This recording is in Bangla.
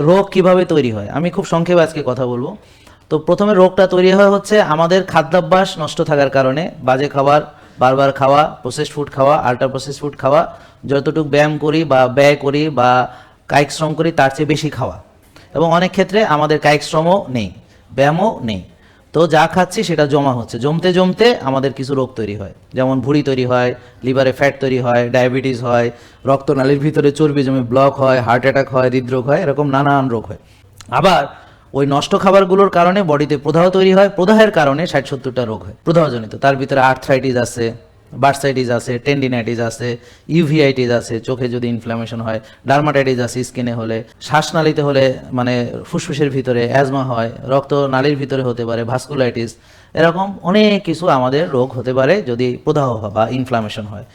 রোগ কিভাবে তৈরি হয় আমি খুব সংক্ষেপে আজকে কথা বলবো। তো প্রথমে রোগটা তৈরি হয় হচ্ছে আমাদের খাদ্যাভ্যাস নষ্ট থাকার কারণে, বাজে খাবার বারবার খাওয়া, প্রসেসড ফুড খাওয়া, আল্ট্রা প্রসেসড ফুড খাওয়া, যতটুকু ব্যায়াম করি বা ব্যয় করি বা কায়িক শ্রম করি তার চেয়ে বেশি খাওয়া, এবং অনেক ক্ষেত্রে আমাদের কায়িক শ্রমও নেই, ব্যায়ামও নেই। তো যা খাচ্ছি সেটা জমা হচ্ছে, জমতে জমতে আমাদের কিছু রোগ তৈরি হয়, যেমন ভুঁড়ি তৈরি হয়, লিভারে ফ্যাট তৈরি হয়, ডায়াবেটিস হয়, রক্তনালীর ভিতরে চর্বি জমে ব্লক হয়, হার্ট অ্যাটাক হয়, হৃদরোগ হয়, এরকম নানান রোগ হয়। আবার ওই নষ্ট খাবারগুলোর কারণে বডিতে প্রদাহ তৈরি হয়, প্রদাহের কারণে 60-70টা রোগ হয় প্রদাহজনিত। তার ভিতরে আর্থ্রাইটিস আছে, বার্সাইটিস আছে, টেন্ডিনাইটিস আছে, ইউভিআইটিস আছে, চোখে যদি ইনফ্লামেশন হয়, ডার্মাটাইটিস আছে স্কিনে হলে, শ্বাসনালীতে হলে মানে ফুসফুসের ভিতরে অ্যাজমা হয়, রক্তনালীর ভিতরে হতে পারে ভাস্কুলাইটিস, এরকম অনেক কিছু আমাদের রোগ হতে পারে যদি প্রদাহ বা ইনফ্লামেশন হয়।